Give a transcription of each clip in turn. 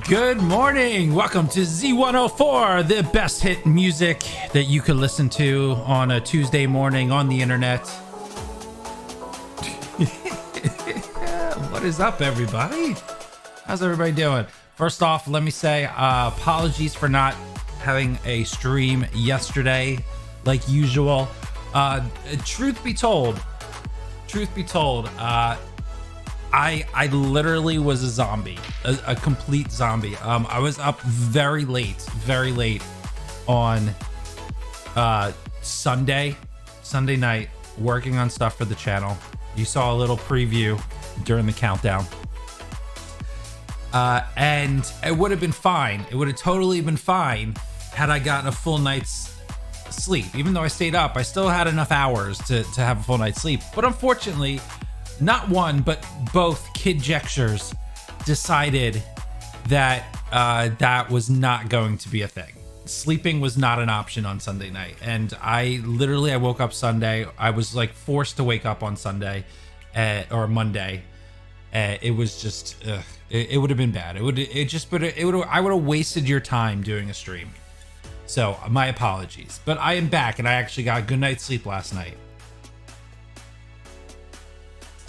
Good morning. Welcome to Z104, the best hit music that you could listen to on a Tuesday morning on the internet. What is up, everybody? How's everybody doing? First off, let me say apologies for not having a stream yesterday like usual. Truth be told, I literally was a zombie, a complete zombie. I was up very late on Sunday night, working on stuff for the channel. You saw a little preview during the countdown. And it would have been fine. It would have totally been fine had I gotten a full night's sleep. Even though I stayed up, I still had enough hours to have a full night's sleep. But unfortunately, not one, but both kidjectures decided that that was not going to be a thing. Sleeping was not an option on Sunday night. And I woke up Sunday. I was like forced to wake up on Sunday or Monday. It was just, it would have been bad. I would have wasted your time doing a stream. So my apologies, but I am back and I actually got a good night's sleep last night.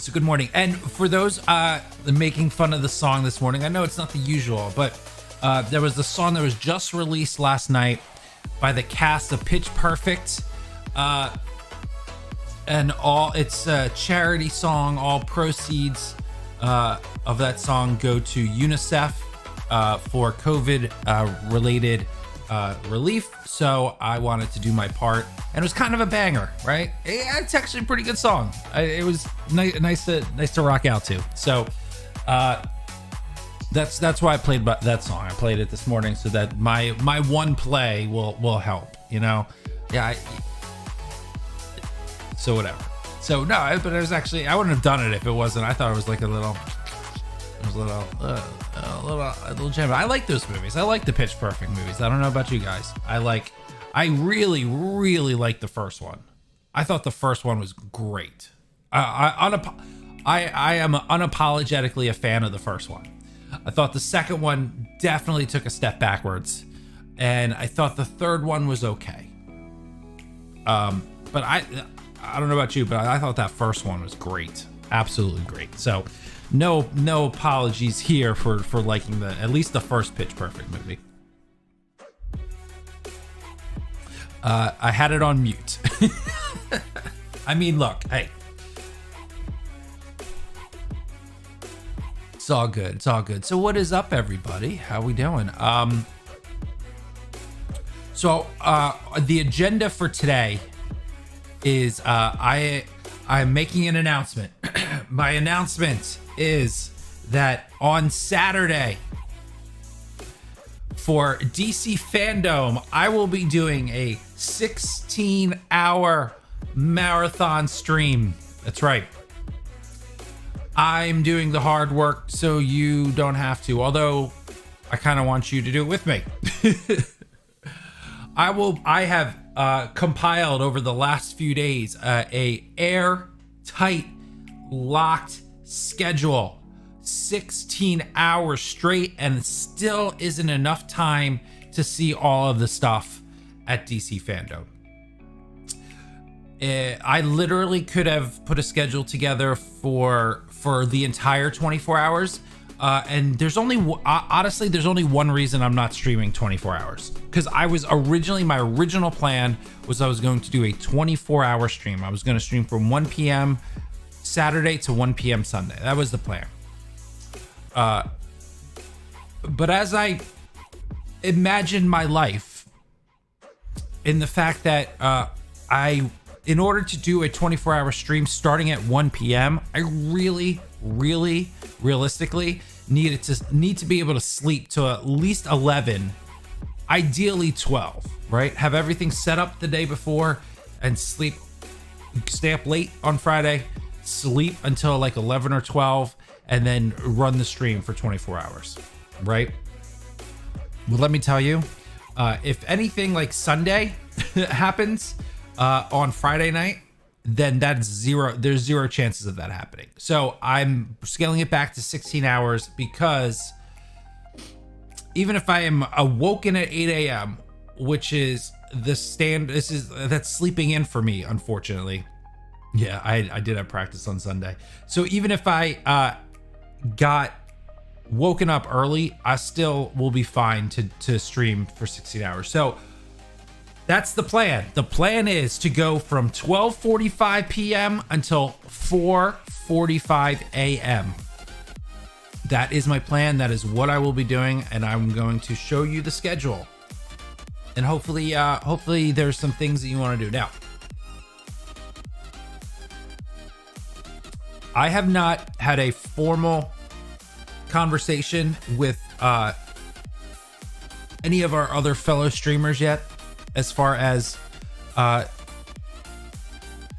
So good morning. And for those making fun of the song this morning, I know it's not the usual, but there was the song that was just released last night by the cast of Pitch Perfect. And it's a charity song. All proceeds of that song go to UNICEF for COVID related relief. So I wanted to do my part, and it was kind of a banger, right? It's actually a pretty good song. It was nice to rock out to. So that's why I played that song. I played it this morning so that my one play will help, you know. So whatever. So no, but it was actually, I wouldn't have done it if it wasn't. I thought it was like a little gem. I like those movies. I like the Pitch Perfect movies. I don't know about you guys. I really like the first one. I thought the first one was great. I am unapologetically a fan of the first one. I thought the second one definitely took a step backwards, and I thought the third one was okay. But I don't know about you, but I thought that first one was great. Absolutely great. So no apologies here for liking at least the first Pitch Perfect movie. I had it on mute. I mean, look, hey, it's all good. So what is up, everybody? How we doing? So the agenda for today is I'm making an announcement. My announcement is that on Saturday for DC Fandome, I will be doing a 16-hour marathon stream. That's right. I'm doing the hard work so you don't have to, although I kind of want you to do it with me. I have compiled over the last few days a airtight, locked schedule, 16 hours straight, and still isn't enough time to see all of the stuff at DC Fandome. I literally could have put a schedule together for the entire 24 hours. And there's only one reason I'm not streaming 24 hours, because my original plan was I was going to do a 24-hour stream. I was going to stream from 1 p.m. Saturday to 1 p.m. Sunday. That was the plan. But as I imagine my life, in the fact that in order to do a 24-hour stream starting at 1 p.m., I really realistically need to be able to sleep to at least 11, ideally 12, right? Have everything set up the day before and stay up late on Friday, sleep until like 11 or 12, and then run the stream for 24 hours, right? Well, let me tell you, if anything like Sunday happens on Friday night, then that's zero. There's zero chances of that happening. So I'm scaling it back to 16 hours because even if I am awoken at 8 a.m., which is that's sleeping in for me, unfortunately. Yeah, I did have practice on Sunday. So even if I got woken up early, I still will be fine to stream for 16 hours. So that's the plan. The plan is to go from 12:45 p.m. until 4:45 a.m. That is my plan. That is what I will be doing, and I'm going to show you the schedule. And hopefully there's some things that you want to do. Now, I have not had a formal conversation with any of our other fellow streamers yet, as far as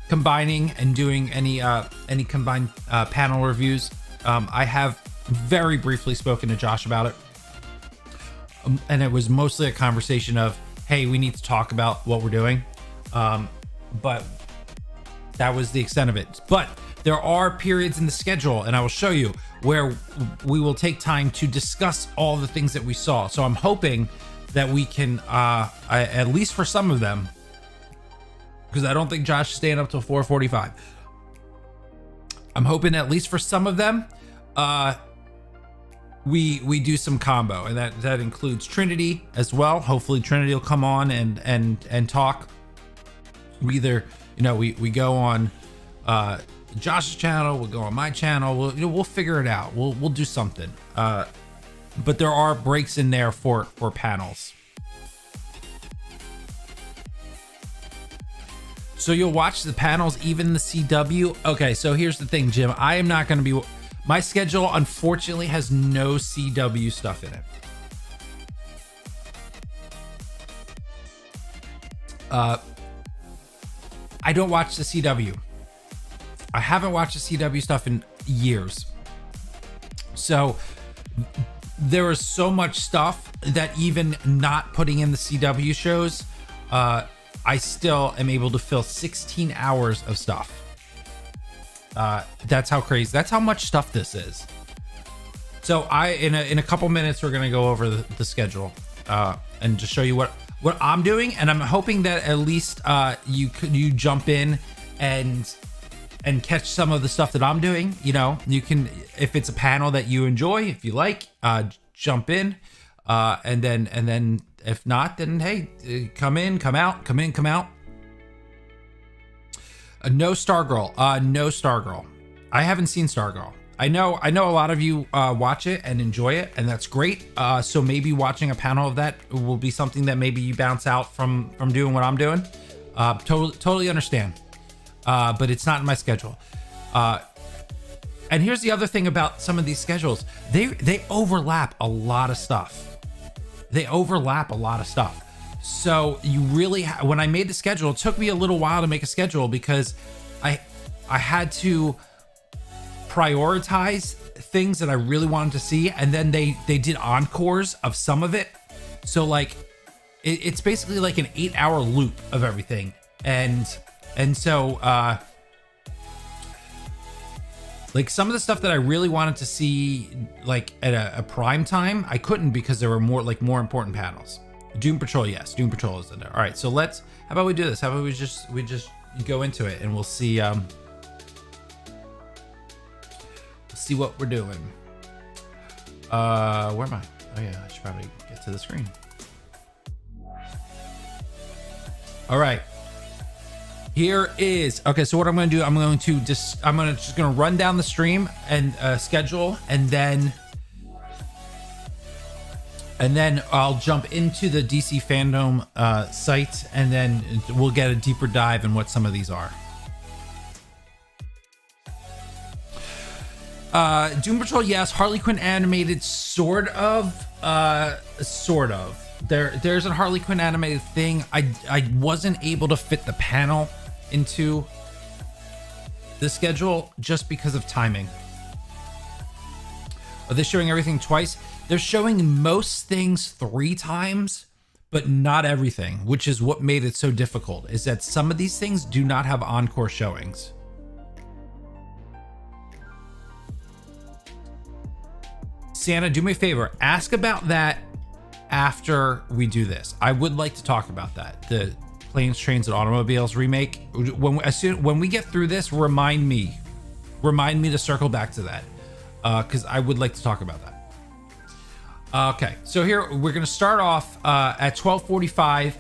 combining and doing any combined panel reviews. I have very briefly spoken to Josh about it, and it was mostly a conversation of, hey, we need to talk about what we're doing, but that was the extent of it. But there are periods in the schedule, and I will show you, where we will take time to discuss all the things that we saw. So I'm hoping that we can, at least for some of them, because I don't think Josh is staying up till 4:45. I'm hoping at least for some of them, we do some combo, and that includes Trinity as well. Hopefully Trinity will come on and talk. We either, we go on Josh's channel, we'll go on my channel, we'll figure it out. We'll do something. But there are breaks in there for panels. So you'll watch the panels, even the CW. Okay, so here's the thing, Jim. I am not going to be... My schedule, unfortunately, has no CW stuff in it. I don't watch the CW. I haven't watched the CW stuff in years. So there is so much stuff that even not putting in the CW shows, I still am able to fill 16 hours of stuff. That's how crazy, that's how much stuff this is. So in a couple minutes, we're going to go over the schedule, and just show you what I'm doing. And I'm hoping that at least, you jump in and catch some of the stuff that I'm doing. You can, if it's a panel that you enjoy, if you like, jump in, and then if not, then hey, come in, come out. No Stargirl. No Stargirl. I haven't seen Stargirl. I know a lot of you watch it and enjoy it, and that's great. So maybe watching a panel of that will be something that maybe you bounce out from doing what I'm doing. Totally understand. But it's not in my schedule. And here's the other thing about some of these schedules. They overlap a lot of stuff. So you really, when I made the schedule, it took me a little while to make a schedule because I had to prioritize things that I really wanted to see, and then they did encores of some of it. So like it's basically like an 8-hour loop of everything, and so like some of the stuff that I really wanted to see like at a prime time, I couldn't because there were more important panels. Doom Patrol, yes, Doom Patrol is in there. All right, so how about we do this? How about we just go into it, and we'll see what we're doing. Where am I? Oh yeah, I should probably get to the screen. All right. Here is, okay, so what I'm going to do, I'm just going to run down the stream and schedule, and then I'll jump into the DC Fandome site, and then we'll get a deeper dive in what some of these are. Doom Patrol, yes. Harley Quinn animated, sort of. There's a Harley Quinn animated thing. I wasn't able to fit the panel into the schedule just because of timing. Are they showing everything twice? They're showing most things 3 times, but not everything, which is what made it so difficult, is that some of these things do not have encore showings. Santa, do me a favor, ask about that after we do this. I would like to talk about that. The Planes, Trains, and Automobiles remake. When we get through this, remind me to circle back to that, because I would like to talk about that. Okay, so here we're going to start off at 12:45.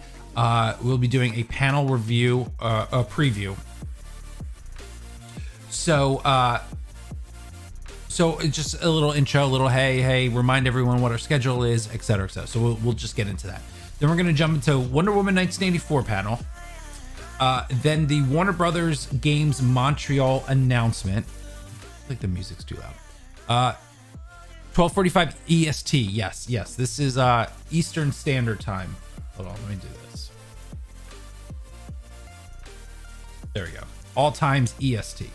We'll be doing a panel review, a preview. So it's just a little intro, a little hey, remind everyone what our schedule is, etc., etc. So we'll just get into that. Then we're going to jump into Wonder Woman 1984 panel. Then the Warner Brothers Games Montreal announcement. I think the music's too loud. 12:45 EST. Yes. This is Eastern Standard Time. Hold on, let me do this. There we go. All times EST.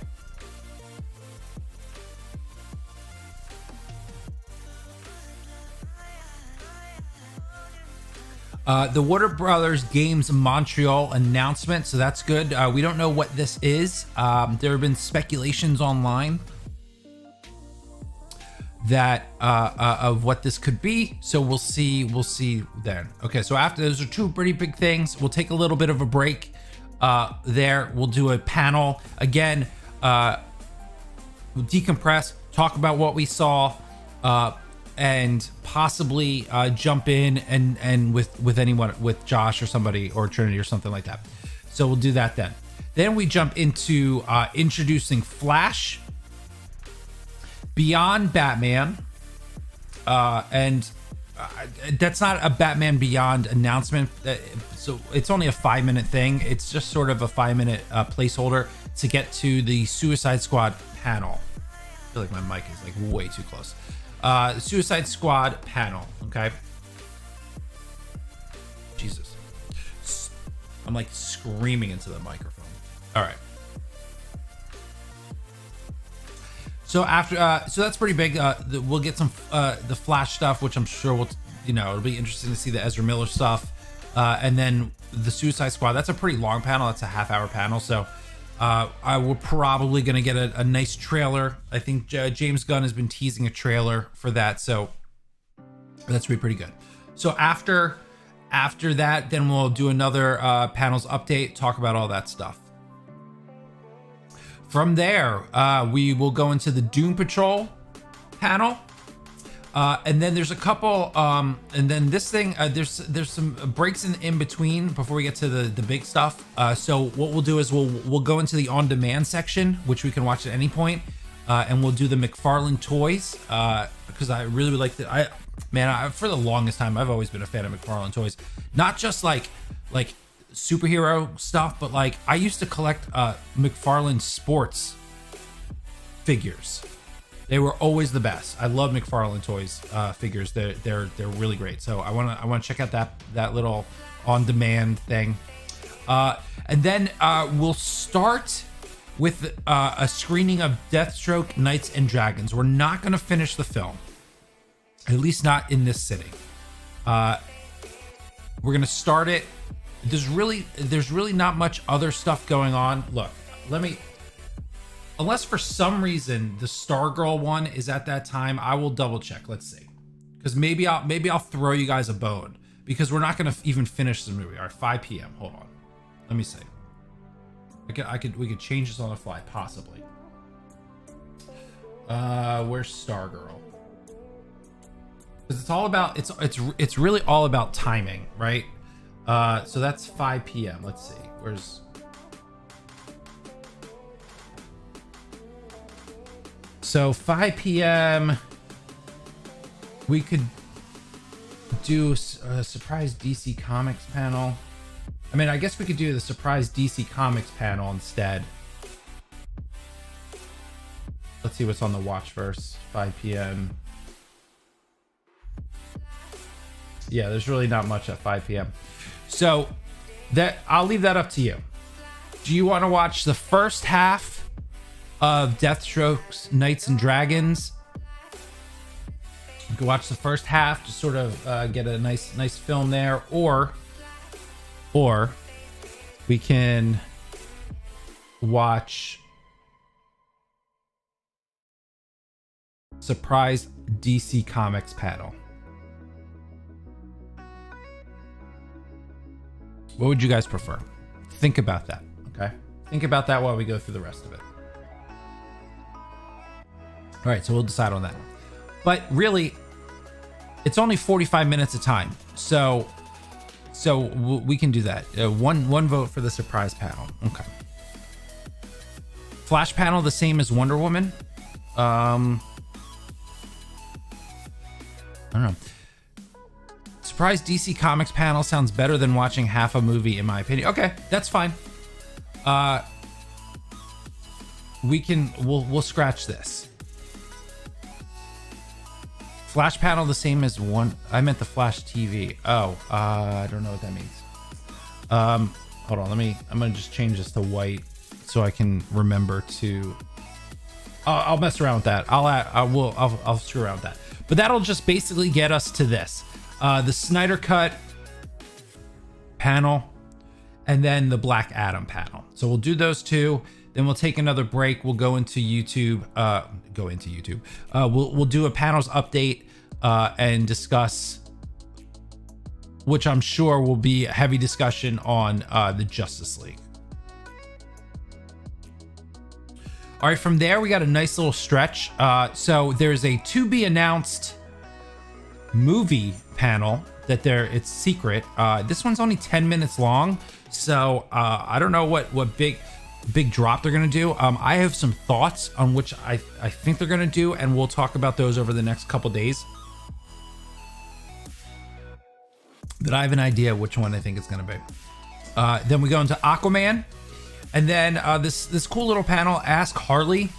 The Warner Brothers Games Montreal announcement, so that's good. We don't know what this is. There have been speculations online that of what this could be, so we'll see then. Okay, so after those are two pretty big things. We'll take a little bit of a break there. We'll do a panel again. We'll decompress, talk about what we saw, and possibly jump in and with anyone, with Josh or somebody, or Trinity or something like that. So we'll do that then. Then we jump into introducing Flash, Beyond Batman, and that's not a Batman Beyond announcement. So it's only a 5-minute thing. It's just sort of a 5-minute placeholder to get to the Suicide Squad panel. I feel like my mic is like way too close. Suicide Squad panel, okay? Jesus. I'm like screaming into the microphone. All right. So after, so that's pretty big. We'll get some the Flash stuff, which I'm sure will, it'll be interesting to see the Ezra Miller stuff, and then the Suicide Squad. That's a pretty long panel. That's a half-hour panel. So we're probably gonna get a nice trailer. I think James Gunn has been teasing a trailer for that, so that's pretty good. So after that, then we'll do another panels update, talk about all that stuff. From there, we will go into the Doom Patrol panel, and then there's a couple, and then this thing, there's some breaks in between before we get to the big stuff. So what we'll do is we'll go into the on-demand section, which we can watch at any point, and we'll do the McFarlane toys, because I really would like to. For the longest time, I've always been a fan of McFarlane toys, not just like superhero stuff, but like I used to collect McFarlane sports figures. They were always the best. I love McFarlane toys figures. They're really great. So I want to check out that little on demand thing, and then we'll start with a screening of Deathstroke Knights and Dragons. We're not going to finish the film, at least not in this sitting. We're going to start it. There's really not much other stuff going on. Look, unless for some reason the Stargirl one is at that time, I will double check. Let's see, because maybe I'll throw you guys a bone, because we're not gonna even finish the movie. All right, 5 p.m. Hold on, let me see. We could change this on the fly, possibly. Where's Stargirl? Because it's all about it's really all about timing, right? So that's 5 p.m. Let's see. Where's... So 5 p.m. we could do a surprise DC Comics panel. I mean, I guess we could do the surprise DC Comics panel instead. Let's see what's on the watch first. 5 p.m. Yeah, there's really not much at 5 p.m. So that I'll leave that up to you. Do you want to watch the first half of Deathstroke's Knights and Dragons? You can watch the first half to sort of get a nice film there, or we can watch surprise DC Comics panel. What would you guys prefer? Think about that, okay? Think about that while we go through the rest of it. All right, so we'll decide on that. But really, it's only 45 minutes of time. So we can do that. One vote for the surprise panel. Okay. Flash panel, the same as Wonder Woman. I don't know. Surprise DC Comics panel sounds better than watching half a movie, in my opinion. Okay, that's fine. We'll scratch this. Flash panel, the same as one. I meant the Flash TV. Oh, I don't know what that means. Hold on, I'm gonna just change this to white so I can remember to. I'll mess around with that. I'll screw around with that. But that'll just basically get us to this. The Snyder Cut panel, and then the Black Adam panel. So we'll do those two. Then we'll take another break. We'll go into YouTube. We'll do a panels update and discuss, which I'm sure will be a heavy discussion on the Justice League. All right, from there we got a nice little stretch. So there's a to be announced movie panel that it's secret. This one's only 10 minutes long, so I don't know what big drop they're gonna do. I have some thoughts on which I think they're gonna do, and we'll talk about those over the next couple days. But I have an idea which one I think it's gonna be. Then we go into Aquaman, and then this cool little panel, Ask Harley,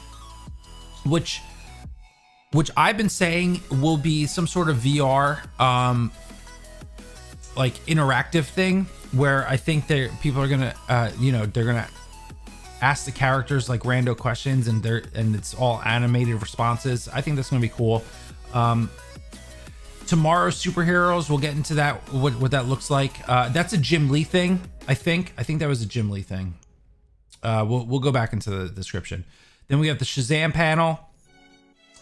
which I've been saying will be some sort of VR like interactive thing, where I think people are gonna they're gonna ask the characters like rando questions, and it's all animated responses. I think that's gonna be cool. Tomorrow's superheroes, we'll get into that, what that looks like. That's a Jim Lee thing, I think that was a Jim Lee thing. We'll go back into the description. Then we have the Shazam panel.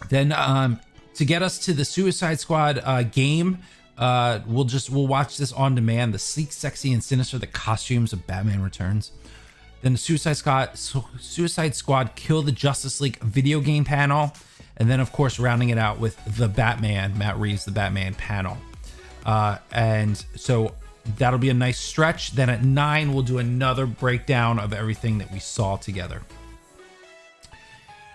Then to get us to the Suicide Squad game, we'll watch this on demand. The sleek, sexy, and sinister, the costumes of Batman Returns. Then the Suicide Squad Kill the Justice League video game panel. And then, of course, rounding it out with the Batman, Matt Reeves, the Batman panel. And so that'll be a nice stretch. Then at 9, we'll do another breakdown of everything that we saw together.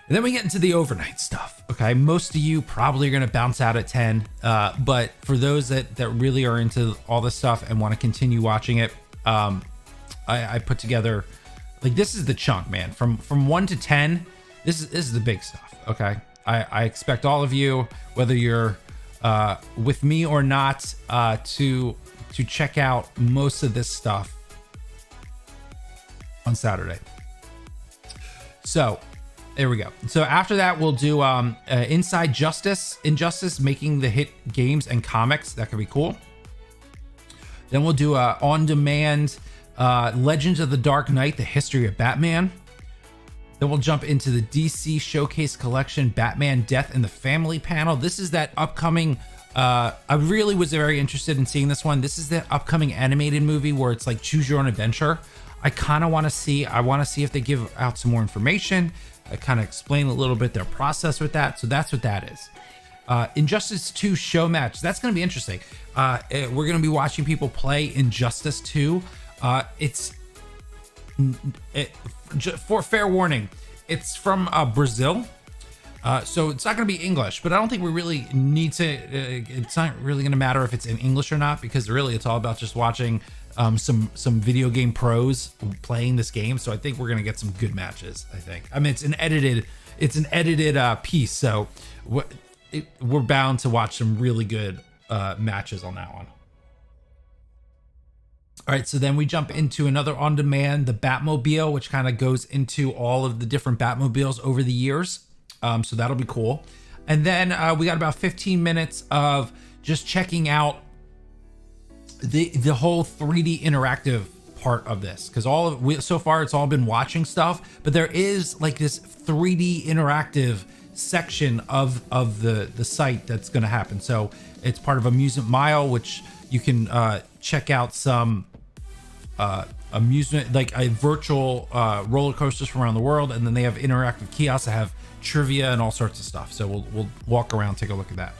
And then we get into the overnight stuff. Okay, most of you probably are going to bounce out at 10. But for those that really are into all this stuff and want to continue watching it, I put together, like, this is the chunk, man. From 1 to 10, this is the big stuff. Okay, I expect all of you, whether you're with me or not, to check out most of this stuff on Saturday. So there we go. So after that, we'll do Inside Injustice, making the hit games and comics. That could be cool. Then we'll do on-demand Legends of the Dark Knight, the history of Batman. Then we'll jump into the DC Showcase Collection, Batman Death in the Family panel. This is that upcoming, I really was very interested in seeing this one. This is the upcoming animated movie where it's like choose your own adventure. I kind of want to see if they give out some more information. I kind of explain a little bit their process with that. So that's what that is. Injustice 2 show match. That's going to be interesting. We're going to be watching people play Injustice 2. For fair warning, it's from Brazil, so it's not going to be English, but I don't think we really need to, it's not really going to matter if it's in English or not, because really it's all about just watching some video game pros playing this game. So I think we're going to get some good matches. I mean, it's an edited piece, so we're bound to watch some really good matches on that one. All right, so then we jump into another on-demand, the Batmobile, which kind of goes into all of the different Batmobiles over the years. So that'll be cool. And then we got about 15 minutes of just checking out the whole 3D interactive part of this, because so far it's all been watching stuff, but there is like this 3D interactive section of the site that's going to happen. So it's part of Amusement Mile, which you can check out some amusement, like a virtual roller coasters from around the world, and then they have interactive kiosks that have trivia and all sorts of stuff. So we'll walk around, take a look at that.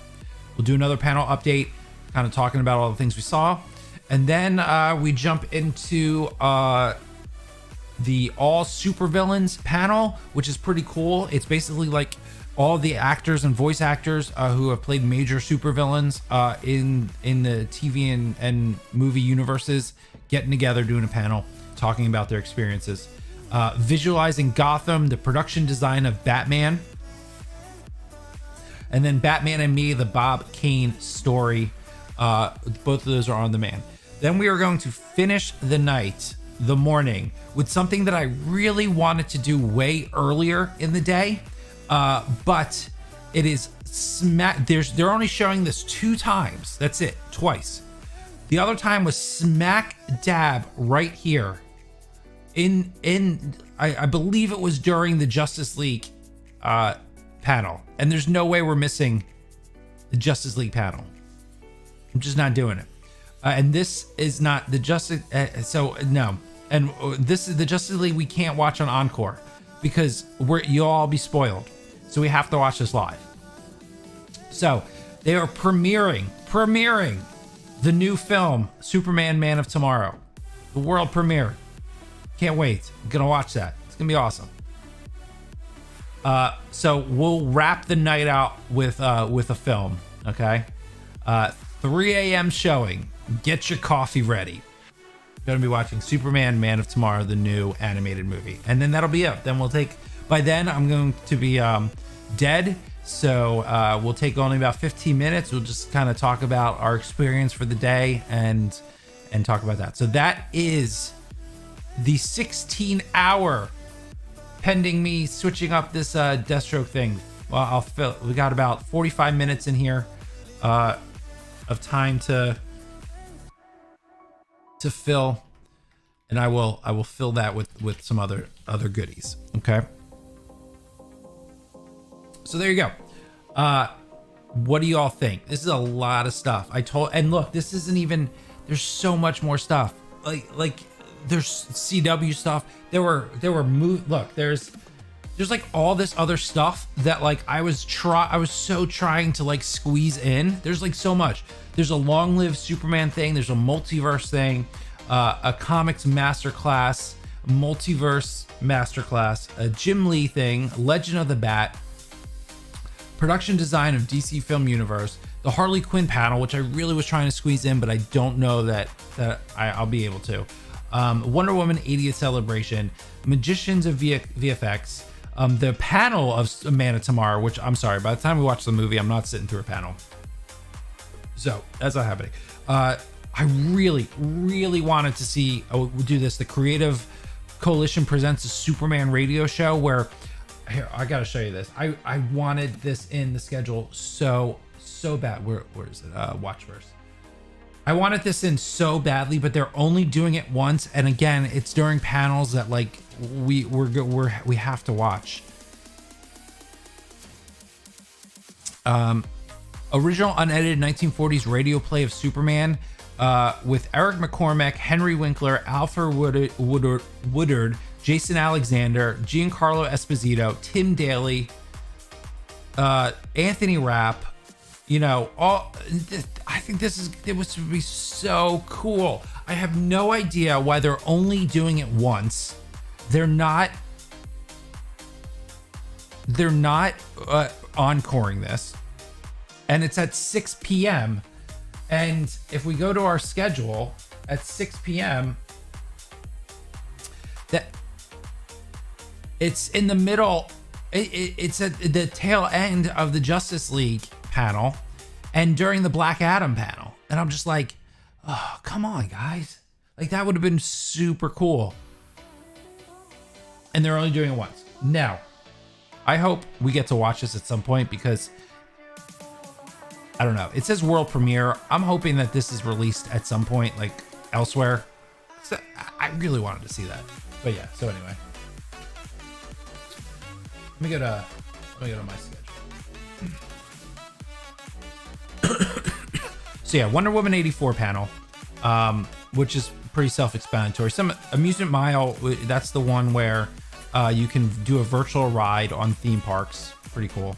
We'll do another panel update, kind of talking about all the things we saw, and then we jump into the all supervillains panel, which is pretty cool. It's basically like all the actors and voice actors who have played major supervillains in the TV and movie universes getting together, doing a panel, talking about their experiences. Visualizing Gotham, the production design of Batman, and then Batman and Me, the Bob Kane story. Both of those are on demand. Then we are going to finish the morning, with something that I really wanted to do way earlier in the day, but it is they're only showing this 2 times. That's it, twice. The other time was smack dab right here I believe it was during the Justice League panel, and there's no way we're missing the Justice League panel. I'm just not doing it. And this is not the Justice, so no. And this is the Justice League we can't watch on Encore because you'll all be spoiled. So we have to watch this live. So they are premiering the new film, Superman Man of Tomorrow. The world premiere. Can't wait. I'm gonna watch that. It's gonna be awesome. So we'll wrap the night out with a film, okay? 3 a.m. showing. Get your coffee ready. Gonna be watching Superman Man of Tomorrow, the new animated movie, and then that'll be it. Then by then I'm going to be dead, so we'll take only about 15 minutes. We'll just kind of talk about our experience for the day and talk about that. So that is the 16-hour, pending me switching up this Deathstroke thing. Well, we got about 45 minutes in here of time to fill, and I will fill that with some other goodies. Okay. So there you go. What do you all think? This is a lot of stuff. And look, this isn't even. There's so much more stuff. Like there's CW stuff. Look, there's like all this other stuff that like I was so trying to like squeeze in. There's like so much. There's a Long Live Superman thing. There's a multiverse thing, a comics masterclass, multiverse masterclass, a Jim Lee thing, Legend of the Bat, production design of DC Film Universe, the Harley Quinn panel, which I really was trying to squeeze in, but I don't know that I'll be able to. Wonder Woman 80th celebration, Magicians of VFX, the panel of Man of Tomorrow, which I'm sorry, by the time we watch the movie, I'm not sitting through a panel. So that's not happening. I really, really wanted to see do this. The Creative Coalition presents a Superman radio show where, here, I gotta show you this. I wanted this in the schedule so bad. Where is it? Watchverse. I wanted this in so badly, but they're only doing it once, and again, it's during panels that like we have to watch. Original unedited 1940s radio play of Superman with Eric McCormack, Henry Winkler, Alfred Woodard, Jason Alexander, Giancarlo Esposito, Tim Daly, Anthony Rapp. You know, I think it was to be so cool. I have no idea why they're only doing it once. They're not encoring this. And it's at 6 p.m. And if we go to our schedule at 6 p.m., that it's in the middle. It's at the tail end of the Justice League panel and during the Black Adam panel. And I'm just like, oh, come on, guys. Like, that would have been super cool. And they're only doing it once. Now, I hope we get to watch this at some point because I don't know. It says world premiere. I'm hoping that this is released at some point, like elsewhere. So I really wanted to see that. But yeah, so anyway. Let me go to my schedule. So yeah, Wonder Woman 84 panel, which is pretty self-explanatory. Some Amusement Mile, that's the one where you can do a virtual ride on theme parks. Pretty cool.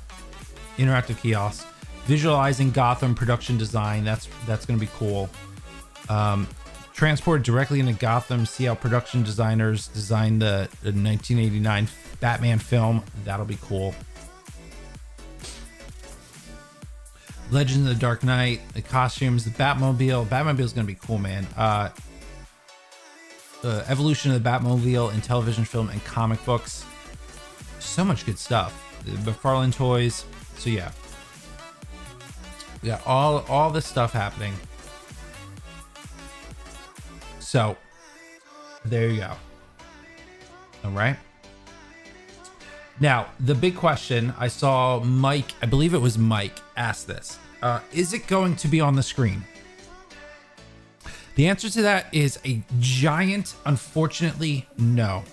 Interactive kiosk. Visualizing Gotham production design. That's going to be cool. Transported directly into Gotham. See how production designers designed the 1989 Batman film. That'll be cool. Legends of the Dark Knight. The costumes. The Batmobile. Batmobile's going to be cool, man. The evolution of the Batmobile in television, film, and comic books. So much good stuff. The McFarlane toys. So yeah, we got all this stuff happening. So there you go. All right. Now the big question, I saw Mike, I believe it was Mike, asked this: is it going to be on the screen? The answer to that is a giant, unfortunately, no.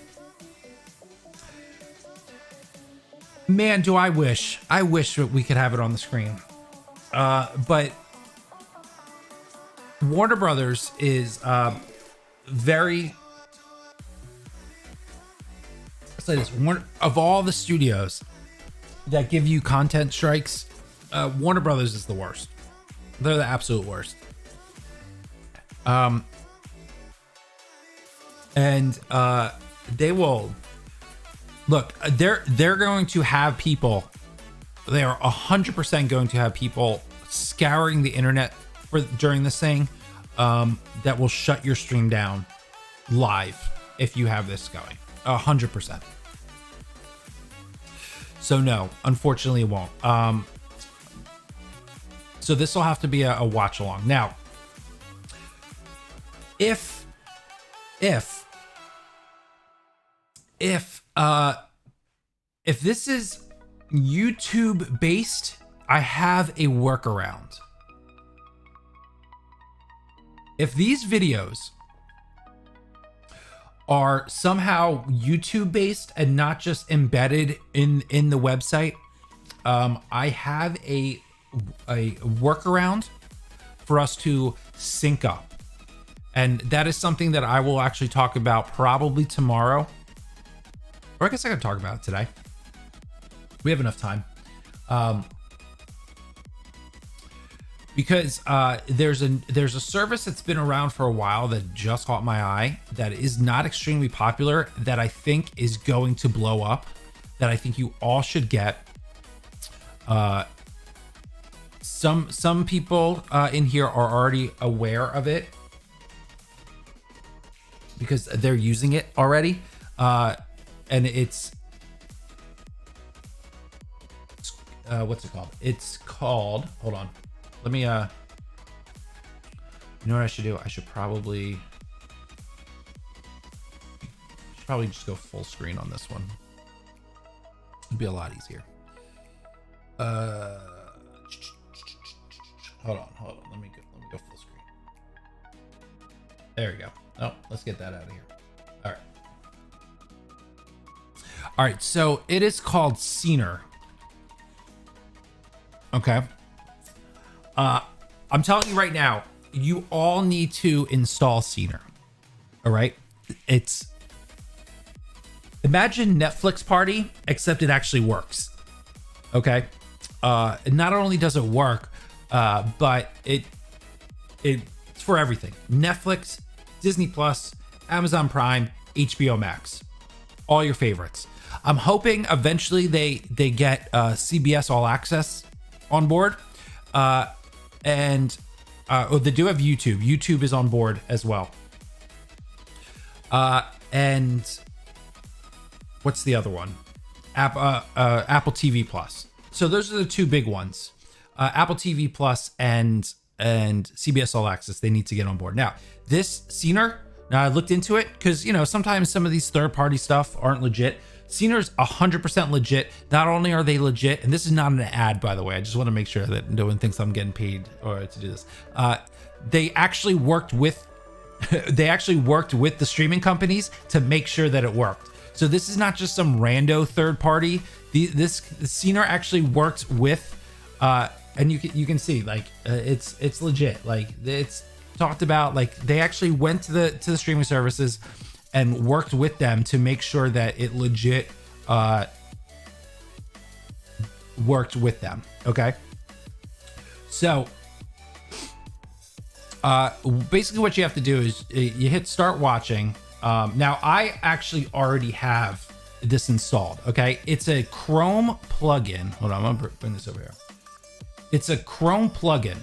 Man, do I wish that we could have it on the screen. But Warner Brothers is very, let's say this, of all the studios that give you content strikes, Warner Brothers is the worst. They're the absolute worst. They will look, they're going to have people, they are 100% going to have people scouring the internet during this thing, that will shut your stream down live if you have this going. 100%. So no, unfortunately it won't. So this will have to be a watch along. Now, if this is YouTube based, I have a workaround. If these videos are somehow YouTube based and not just embedded in the website, I have a workaround for us to sync up. And that is something that I will actually talk about probably tomorrow. Or I guess I could talk about it today. We have enough time. Because there's a service that's been around for a while that just caught my eye, that is not extremely popular, that I think is going to blow up, that I think you all should get. Some people in here are already aware of it because they're using it already. And it's what's it called? It's called, hold on. Let me, you know what I should do? I should probably just go full screen on this one. It'd be a lot easier. Hold on. Let me go full screen. There we go. Oh, let's get that out of here. All right. So it is called Scener. Okay. I'm telling you right now, you all need to install Scener. All right. It's, imagine Netflix Party, except it actually works. Okay. Not only does it work, but it's for everything. Netflix, Disney Plus, Amazon Prime, HBO Max, all your favorites. I'm hoping eventually they get CBS All Access on board. And they do have YouTube. YouTube is on board as well. And what's the other one? Apple TV Plus. So those are the two big ones. Apple TV Plus and CBS All Access. They need to get on board. Now, this Scener, now I looked into it because, you know, sometimes some of these third-party stuff aren't legit. Scener's 100% legit. Not only are they legit, and this is not an ad, by the way. I just want to make sure that no one thinks I'm getting paid or to do this. They actually worked with the streaming companies to make sure that it worked. So this is not just some rando third party. This Scener actually worked with, and you can see like it's legit. Like it's talked about, like they actually went to the streaming services and worked with them to make sure that it legit worked with them. Okay. So basically what you have to do is you hit start watching. Now I actually already have this installed. Okay. It's a Chrome plugin. Hold on. I'm going to bring this over here. It's a Chrome plugin.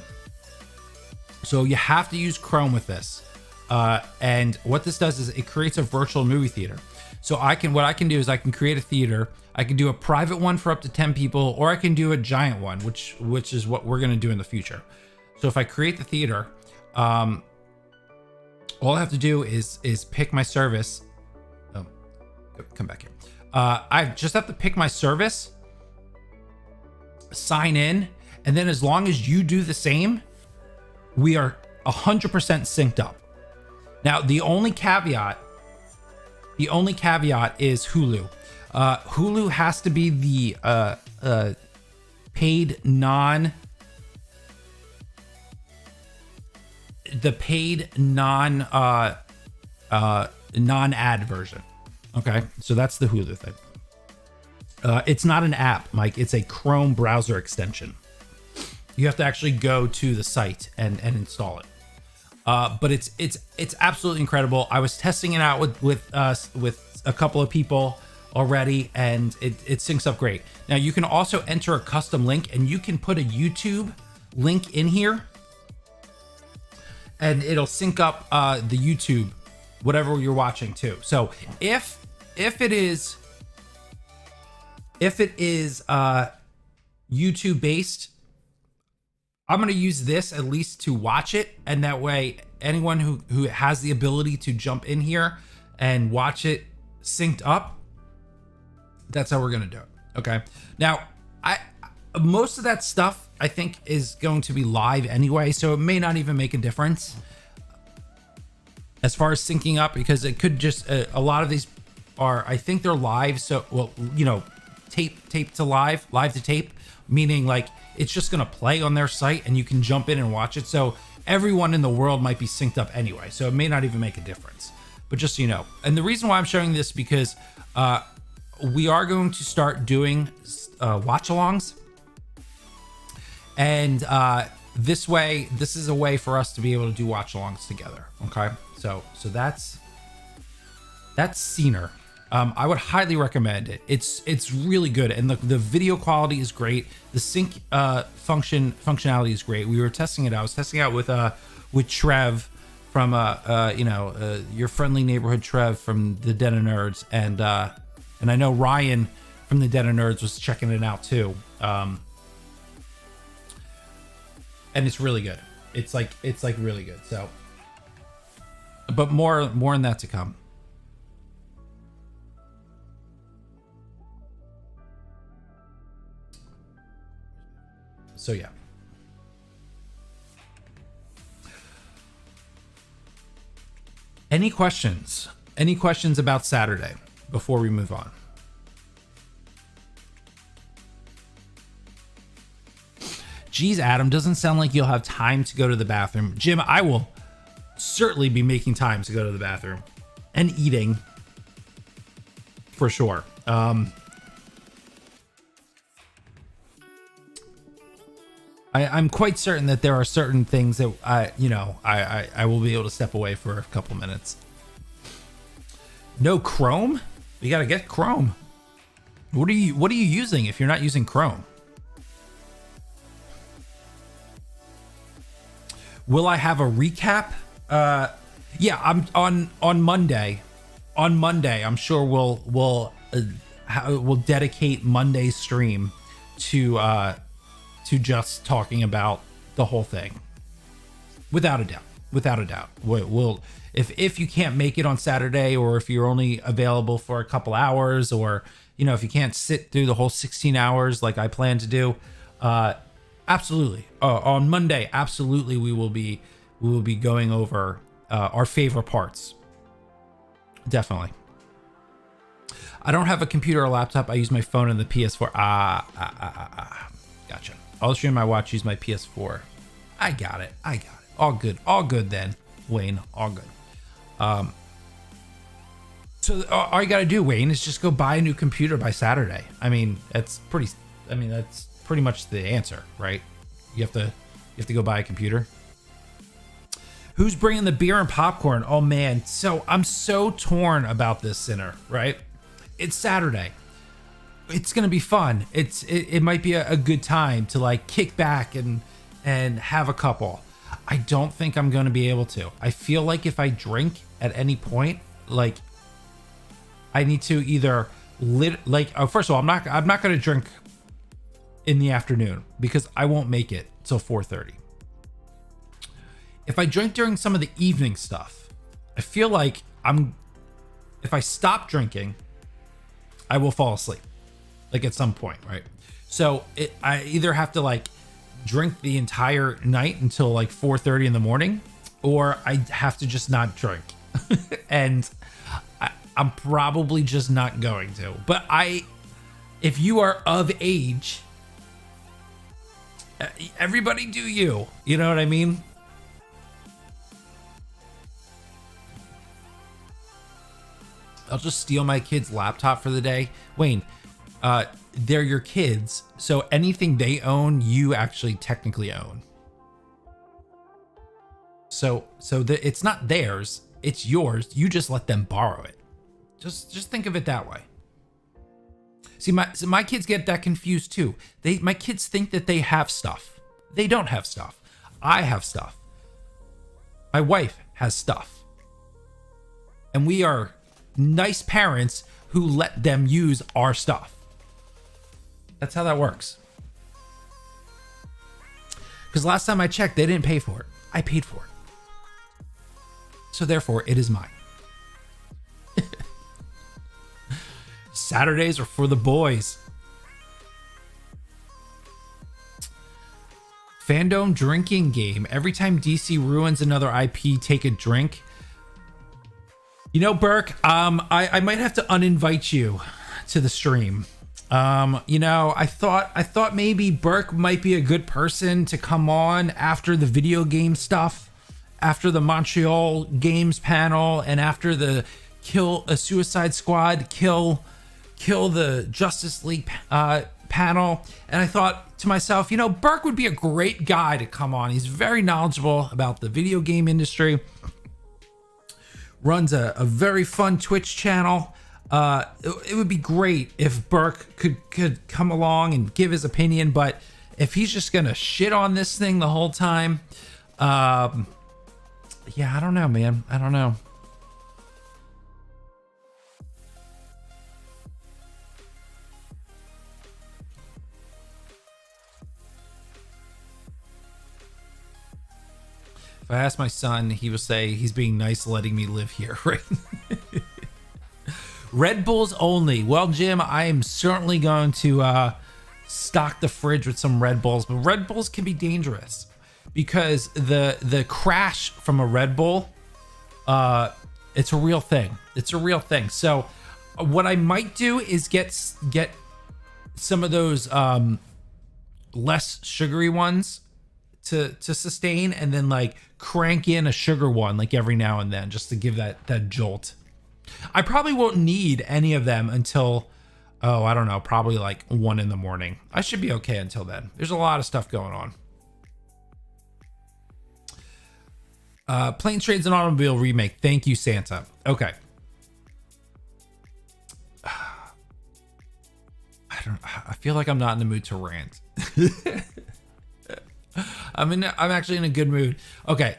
So you have to use Chrome with this. And what this does is it creates a virtual movie theater. So what I can do is I can create a theater. I can do a private one for up to 10 people, or I can do a giant one, which is what we're going to do in the future. So if I create the theater, all I have to do is pick my service. Oh, come back here. I just have to pick my service, sign in, and then as long as you do the same, we are 100% synced up. Now, the only caveat is Hulu. Hulu has to be the paid non-ad version. Okay, so that's the Hulu thing. It's not an app, Mike. It's a Chrome browser extension. You have to actually go to the site and install it. But it's absolutely incredible. I was testing it out with a couple of people already, and it syncs up great. Now you can also enter a custom link, and you can put a YouTube link in here, and it'll sync up the YouTube, whatever you're watching too. So if it is YouTube based, I'm going to use this at least to watch it. And that way, anyone who has the ability to jump in here and watch it synced up, that's how we're going to do it. Okay. Now, most of that stuff I think is going to be live anyway, so it may not even make a difference as far as syncing up, because it could just, a lot of these are, I think they're live. So, well, tape to live to tape, meaning like, it's just going to play on their site and you can jump in and watch it. So everyone in the world might be synced up anyway. So it may not even make a difference, but just so you know. And the reason why I'm showing this, because we are going to start doing watch alongs. And this is a way for us to be able to do watch alongs together. Okay. So that's Scener. I would highly recommend it. It's really good, and the video quality is great. The sync functionality is great. We were testing it out. I was testing it out with Trev from your friendly neighborhood Trev from the Den of Nerds, and I know Ryan from the Den of Nerds was checking it out too. And it's really good. It's like really good. So, but more on that to come. So yeah. Any questions? Any questions about Saturday before we move on? Geez, Adam, doesn't sound like you'll have time to go to the bathroom. Jim, I will certainly be making time to go to the bathroom and eating for sure. I'm quite certain that there are certain things that I will be able to step away for a couple minutes. No Chrome? We gotta get Chrome. What are you using if you're not using Chrome? Will I have a recap? Yeah, I'm on Monday. On Monday, I'm sure we'll dedicate Monday's stream to just talking about the whole thing, without a doubt. We'll if you can't make it on Saturday, or if you're only available for a couple hours, or if you can't sit through the whole 16 hours like I plan to do, absolutely on Monday, absolutely we will be going over our favorite parts. Definitely. I don't have a computer or laptop. I use my phone and the PS4. Gotcha. I'll stream my watch, use my PS4. I got it. All good then, Wayne. All good. So all you got to do, Wayne, is just go buy a new computer by Saturday. I mean, that's pretty much the answer, right? You have to go buy a computer. Who's bringing the beer and popcorn? Oh man, so I'm so torn about this, Sinner, right? It's Saturday. It's gonna be fun. It might be a good time to like kick back and have a couple. I don't think I'm gonna be able to. I feel like if I drink at any point, like I need to either first of all, I'm not gonna drink in the afternoon because I won't make it till 4:30. If I drink during some of the evening stuff, I feel like if I stop drinking, I will fall asleep, like at some point, right? So I either have to like drink the entire night until like 4:30 in the morning, or I have to just not drink. And I'm probably just not going to. But if you are of age, everybody do you. You know what I mean? I'll just steal my kid's laptop for the day. Wayne, they're your kids, so anything they own, you actually technically own. So it's not theirs, it's yours. You just let them borrow it. Just think of it that way. See, my kids get that confused too. My kids think that they have stuff. They don't have stuff. I have stuff. My wife has stuff. And we are nice parents who let them use our stuff. That's how that works. Because last time I checked, they didn't pay for it. I paid for it. So therefore, it is mine. Saturdays are for the boys. Fandome drinking game. Every time DC ruins another IP, take a drink. You know, Burke, I might have to uninvite you to the stream. You know, I thought maybe Burke might be a good person to come on after the video game stuff, after the Montreal Games panel, and after the kill a Suicide Squad, kill the Justice League panel. And I thought to myself, you know, Burke would be a great guy to come on. He's very knowledgeable about the video game industry. Runs a very fun Twitch channel. It would be great if Burke could come along and give his opinion, but if he's just gonna shit on this thing the whole time, yeah, I don't know, man. I don't know. If I ask my son, he will say he's being nice letting me live here, right? Red Bulls only. Well, Jim, I am certainly going to stock the fridge with some Red Bulls, but Red Bulls can be dangerous because the crash from a Red Bull, it's a real thing. It's a real thing. So what I might do is get some of those less sugary ones to sustain, and then like crank in a sugar one like every now and then just to give that jolt. I probably won't need any of them until, I don't know, probably like 1 a.m. I should be okay until then. There's a lot of stuff going on. Planes, Trains, and Automobile remake. Thank you, Santa. Okay. I feel like I'm not in the mood to rant. I'm actually in a good mood. Okay.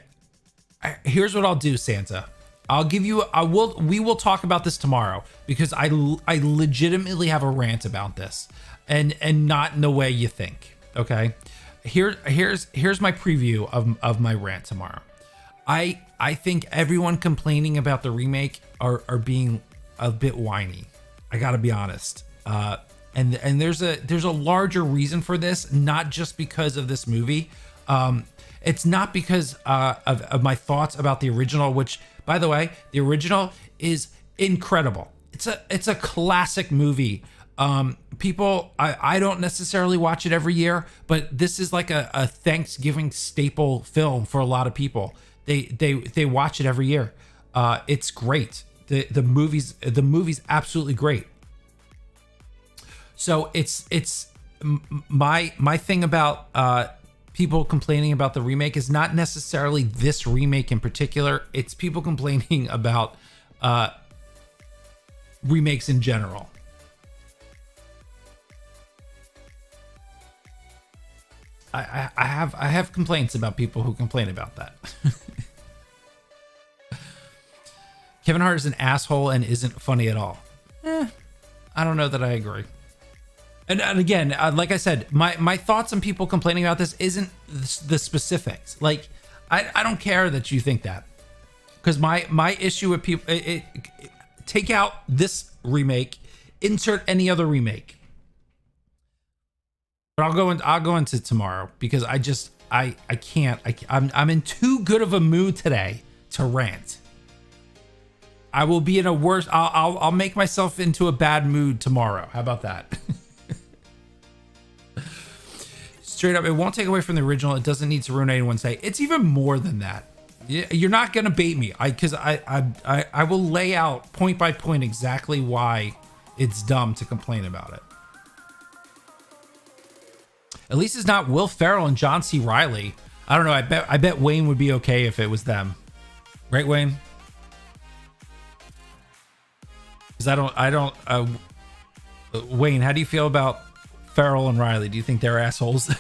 Here's what I'll do, Santa. We will talk about this tomorrow because I legitimately have a rant about this and not in the way you think. Okay. Here's my preview of my rant tomorrow. I think everyone complaining about the remake are being a bit whiny. I gotta be honest. And there's a larger reason for this, not just because of this movie. It's not because of my thoughts about the original, which, by the way, the original is incredible. It's a classic movie People, I don't necessarily watch it every year, but this is like a Thanksgiving staple film for a lot of people. They watch it every year. It's great. The movie's absolutely great. So it's my thing about people complaining about the remake is not necessarily this remake in particular. It's people complaining about remakes in general. I have complaints about people who complain about that. Kevin Hart is an asshole and isn't funny at all. I don't know that I agree. And again, like I said, my thoughts on people complaining about this isn't the specifics. Like, I don't care that you think that, because my issue with people, take out this remake, insert any other remake. But I'll go into tomorrow, because I can't. I'm in too good of a mood today to rant. I will be in a worse. I'll make myself into a bad mood tomorrow. How about that? Straight up, it won't take away from the original. It doesn't need to ruin anyone's day. It's even more than that. You're not gonna bait me, because I will lay out point by point exactly why it's dumb to complain about it. At least it's not Will Ferrell and John C. Reilly. I don't know. I bet Wayne would be okay if it was them, right, Wayne? Because I don't. Wayne, how do you feel about Ferrell and Riley? Do you think they're assholes?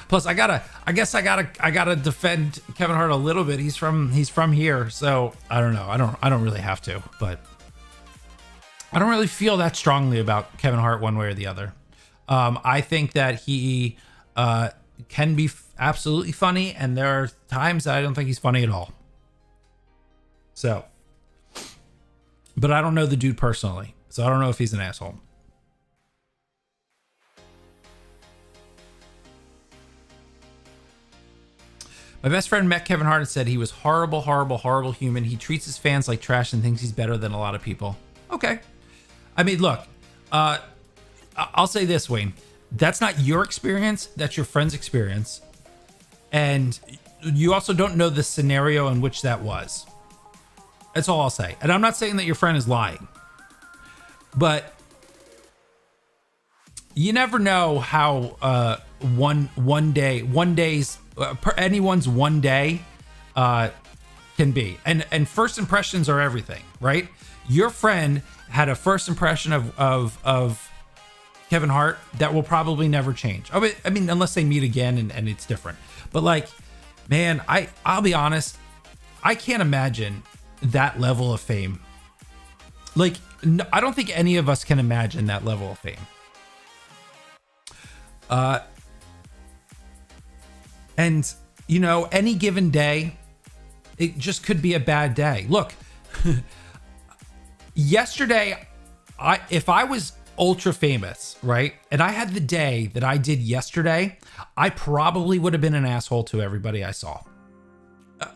Plus, I gotta defend Kevin Hart a little bit. He's from here, so I don't know. I don't really have to, but I don't really feel that strongly about Kevin Hart one way or the other. I think that he can be absolutely funny, and there are times that I don't think he's funny at all. So, but I don't know the dude personally, so I don't know if he's an asshole. My best friend met Kevin Hart and said he was horrible, horrible, horrible human. He treats his fans like trash and thinks he's better than a lot of people. Okay. I mean, look, I'll say this, Wayne. That's not your experience. That's your friend's experience. And you also don't know the scenario in which that was. That's all I'll say. And I'm not saying that your friend is lying, but you never know how anyone's one day can be. And first impressions are everything, right? Your friend had a first impression of Kevin Hart that will probably never change. I mean, unless they meet again and it's different. But like, man, I'll be honest, I can't imagine that level of fame. Like, I don't think any of us can imagine that level of fame. And you know, any given day, it just could be a bad day. Look, yesterday, if I was ultra famous, right, and I had the day that I did yesterday, I probably would have been an asshole to everybody I saw.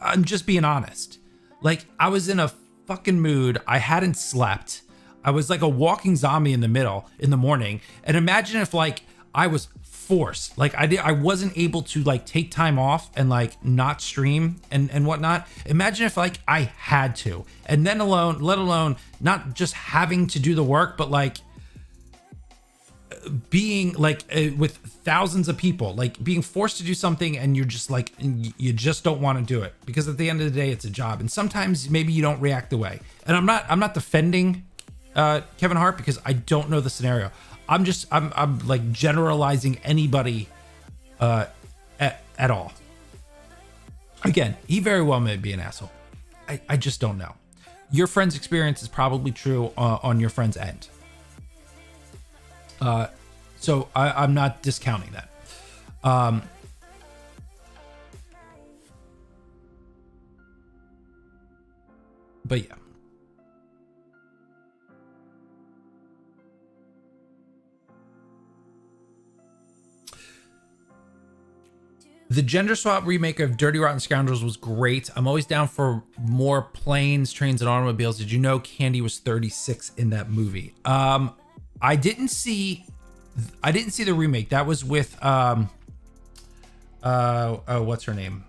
I'm just being honest. Like, I was in a fucking mood. I hadn't slept. I was like a walking zombie in the morning. And imagine if like I was forced, like I wasn't able to like take time off and like not stream and whatnot. Imagine if like I had to, and then let alone not just having to do the work, but like being like with thousands of people, like being forced to do something and you're just like, you just don't want to do it, because at the end of the day it's a job, and sometimes maybe you don't react the way. And I'm not defending Kevin Hart, because I don't know the scenario. I'm like generalizing anybody at all. Again, he very well may be an asshole. I just don't know. Your friend's experience is probably true on your friend's end. So I'm not discounting that. But yeah. The gender swap remake of Dirty Rotten Scoundrels was great. I'm always down for more planes, trains, and automobiles. Did you know Candy was 36 in that movie? I didn't see the remake. That was with what's her name?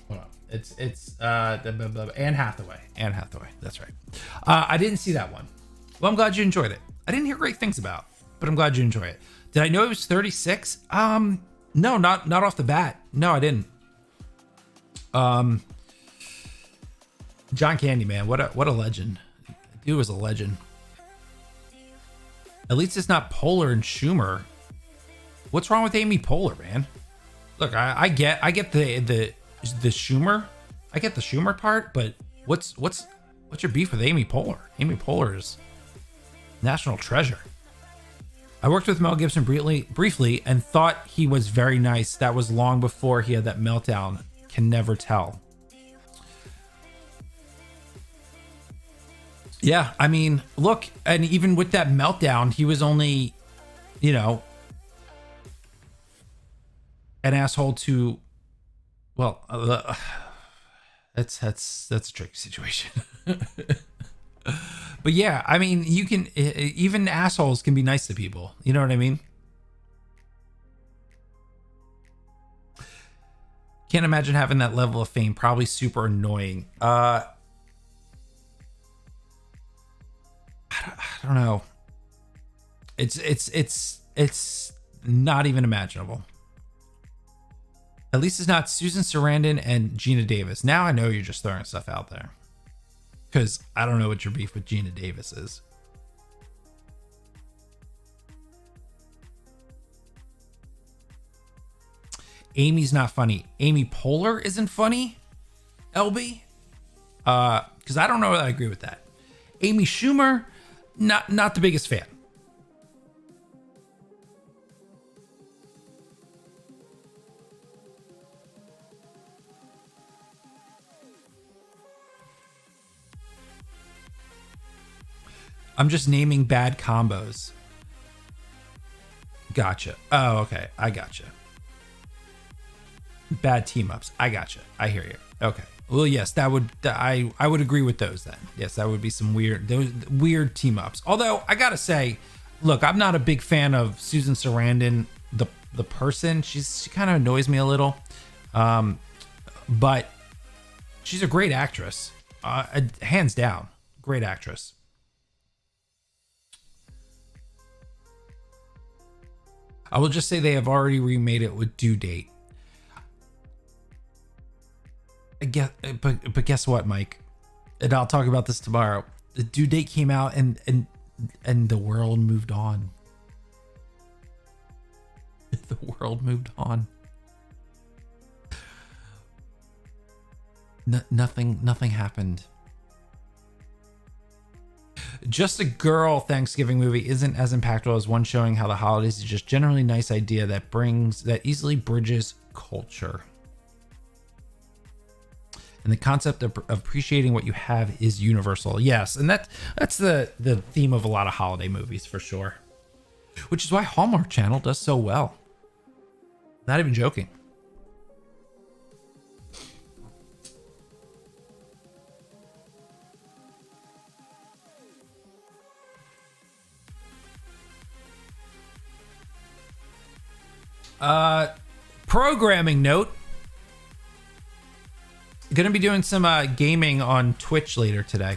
Hold on. It's Anne Hathaway. Anne Hathaway. That's right. I didn't see that one. Well, I'm glad you enjoyed it. I didn't hear great things about, but I'm glad you enjoy it. Did I know it was 36? No, not off the bat. No, I didn't. John Candy, man, what a legend. Dude was a legend. At least it's not Poehler and Schumer. What's wrong with Amy Poehler, man? Look, I get the Schumer. I get the Schumer part, but what's your beef with Amy Poehler? Amy Poehler is national treasure. I worked with Mel Gibson briefly and thought he was very nice. That was long before he had that meltdown. Can never tell. Yeah, I mean, look, and even with that meltdown, he was only, an asshole to, well, that's a tricky situation. But yeah, I mean, you can, even assholes can be nice to people. You know what I mean? Can't imagine having that level of fame. Probably super annoying. I don't know. It's not even imaginable. At least it's not Susan Sarandon and Gina Davis. Now I know you're just throwing stuff out there. Because I don't know what your beef with Gina Davis is. Amy's not funny. Amy Poehler isn't funny? LB? Because I don't know that I agree with that. Amy Schumer, not the biggest fan. I'm just naming bad combos. Gotcha. Oh, okay. I gotcha. Bad team ups. I gotcha. I hear you. Okay. Well, yes, I would agree with those then. Yes, that would be some weird team ups. Although I gotta say, look, I'm not a big fan of Susan Sarandon, the person. She kind of annoys me a little, but she's a great actress, hands down, great actress. I will just say they have already remade it with Due Date. But guess what, Mike? And I'll talk about this tomorrow. The Due Date came out and the world moved on. The world moved on. Nothing happened. Just a Girl Thanksgiving movie isn't as impactful as one showing how the holidays is just generally nice idea that easily bridges culture. And the concept of appreciating what you have is universal. Yes, and that's the theme of a lot of holiday movies for sure. Which is why Hallmark Channel does so well. Not even joking. Programming note. Gonna be doing some gaming on Twitch later today.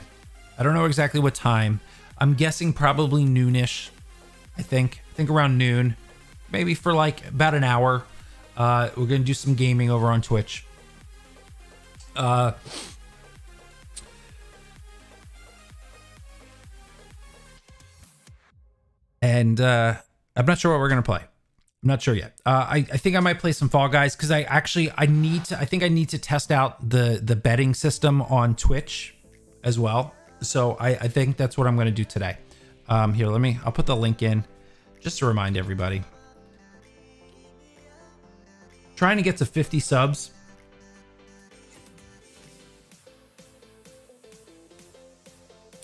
I don't know exactly what time. I'm guessing probably noonish. I think around noon, maybe for like about an hour. We're gonna do some gaming over on Twitch. And I'm not sure what we're gonna play. I'm not sure yet. I think I might play some Fall Guys because I need to test out the betting system on Twitch as well. So I think that's what I'm going to do today. Here, I'll put the link in just to remind everybody. Trying to get to 50 subs.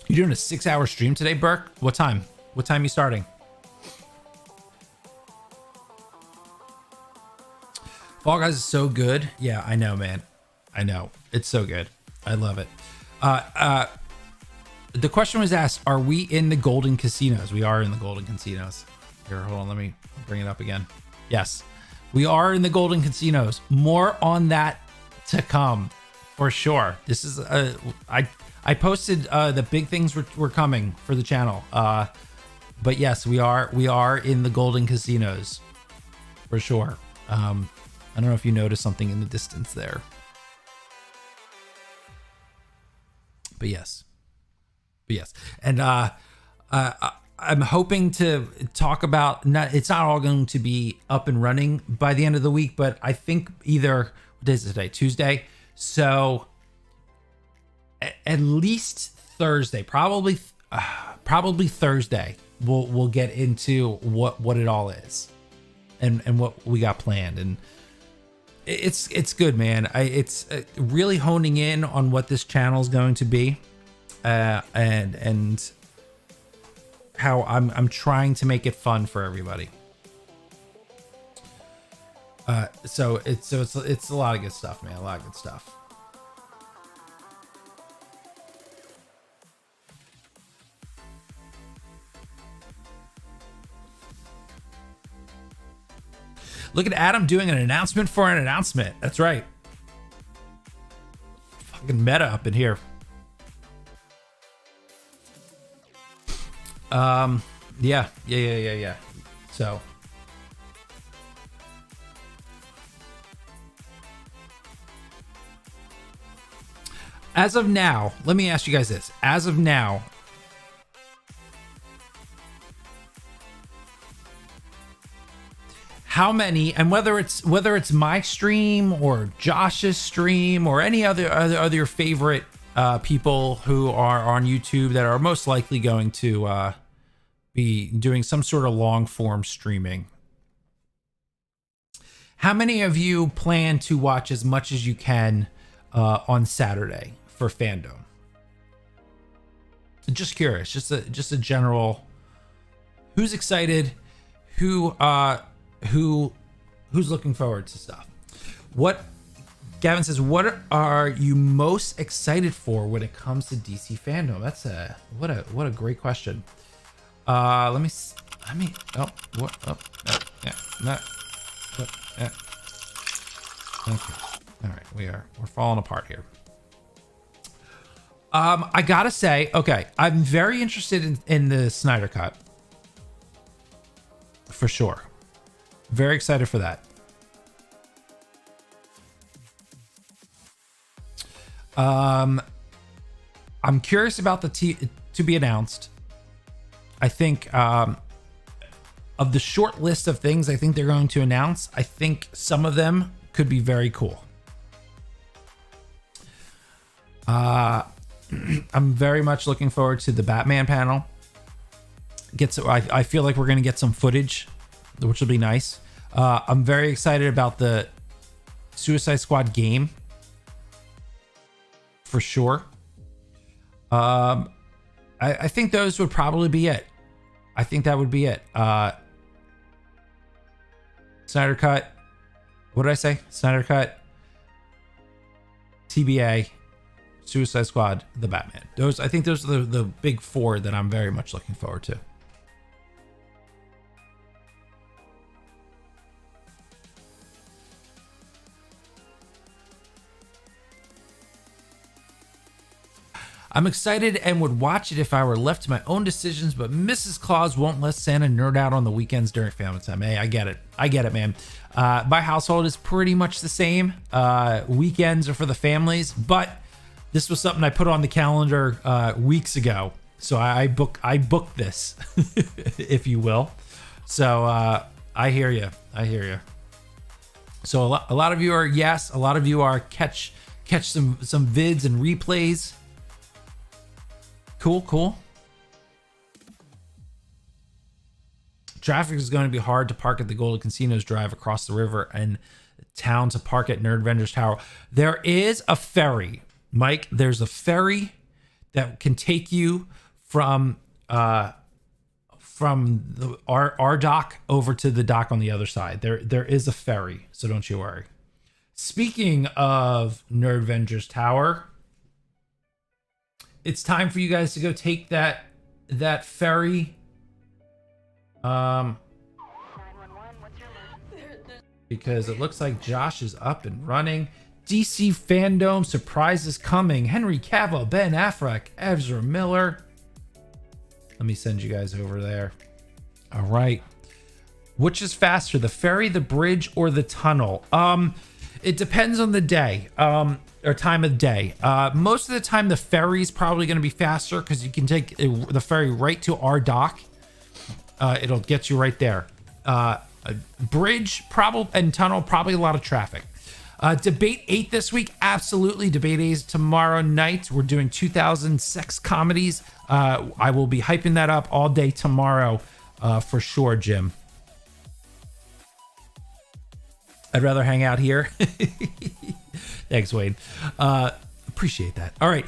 You doing a 6-hour stream today, Burke? What time? What time you starting? Fall Guys is so good. Yeah, I know, man. I know. It's so good. I love it. The question was asked, are we in the golden casinos? We are in the golden casinos. Here, hold on. Let me bring it up again. Yes, we are in the golden casinos. More on that to come for sure. This is, I posted the big things were coming for the channel. But yes, we are in the golden casinos for sure. I don't know if you noticed something in the distance there. But yes. And I'm hoping to talk about, it's not all going to be up and running by the end of the week, but I think either, what day is it today? Tuesday. So at least Thursday, probably Thursday, we'll get into what it all is and what we got planned. And it's good, man. It's really honing in on what this channel is going to be, and how I'm trying to make it fun for everybody. So it's a lot of good stuff, man. A lot of good stuff. Look at Adam doing an announcement for an announcement. That's right. Fucking meta up in here. Yeah. So as of now, let me ask you guys this. As of now, how many, and whether it's my stream or Josh's stream or any other favorite people who are on YouTube that are most likely going to be doing some sort of long form streaming, how many of you plan to watch as much as you can on Saturday for Fandome? Just curious, just a general, who's excited, who's looking forward to stuff. What Gavin says, what are you most excited for when it comes to DC Fandome? That's what a great question. Yeah. Okay. All right, we're falling apart here. I gotta say, okay, I'm very interested in the Snyder Cut for sure. Very excited for that. I'm curious about the to be announced. I think of the short list of things I think they're going to announce, I think some of them could be very cool. I'm very much looking forward to the Batman panel. I feel like we're going to get some footage, which will be nice. I'm very excited about the Suicide Squad game for sure. I think those would probably be it. I think that would be it. Snyder Cut. What did I say? Snyder Cut, TBA, Suicide Squad, the Batman. I think those are the big four that I'm very much looking forward to. I'm excited and would watch it if I were left to my own decisions, but Mrs. Claus won't let Santa nerd out on the weekends during family time. Hey, I get it, man. My household is pretty much the same. Weekends are for the families, but this was something I put on the calendar weeks ago. So I booked this, if you will. So I hear you. So a lot of you are yes. A lot of you are catch some vids and replays. Cool. Traffic is going to be hard to park at the Golden Casinos Drive across the river and town to park at Nerd Vendors Tower. There is a ferry, Mike. There's a ferry that can take you from our dock over to the dock on the other side. There is a ferry, so don't you worry. Speaking of Nerdvengers Tower, it's time for you guys to go take that ferry. Because it looks like Josh is up and running. DC Fandome surprise is coming. Henry Cavill, Ben Affleck, Ezra Miller. Let me send you guys over there. All right. Which is faster, the ferry, the bridge, or the tunnel? It depends on the day, or time of day. Most of the time, the ferry's probably going to be faster because you can take the ferry right to our dock. It'll get you right there. Bridge probably and tunnel, probably a lot of traffic. Debate 8 this week, absolutely. Debate 8 is tomorrow night. We're doing 2000 sex comedies. I will be hyping that up all day tomorrow, for sure, Jim. I'd rather hang out here. Thanks, Wade. Appreciate that. All right,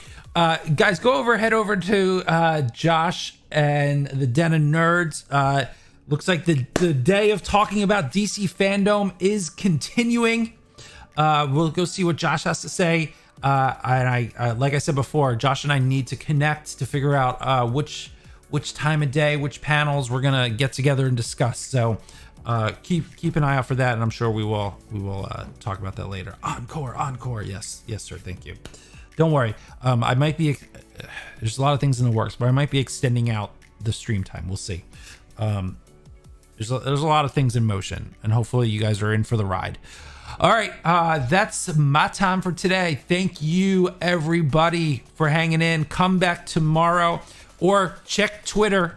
guys, head over to Josh and the Den of Nerds. Looks like the day of talking about DC Fandome is continuing. We'll go see what Josh has to say. And I like I said before, Josh and I need to connect to figure out which time of day, which panels we're gonna get together and discuss. So keep an eye out for that, and I'm sure we will talk about that later. Encore. Yes, sir. Thank you. Don't worry. I might be. There's a lot of things in the works, but I might be extending out the stream time. We'll see. There's a lot of things in motion, and hopefully you guys are in for the ride. All right, that's my time for today. Thank you, everybody, for hanging in. Come back tomorrow, or check Twitter.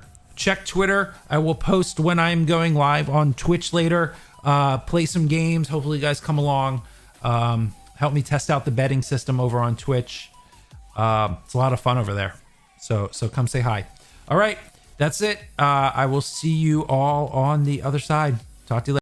I will post when I'm going live on Twitch later. Play some games. Hopefully you guys come along. Help me test out the betting system over on Twitch. It's a lot of fun over there. So come say hi. All right, that's it. I will see you all on the other side. Talk to you later.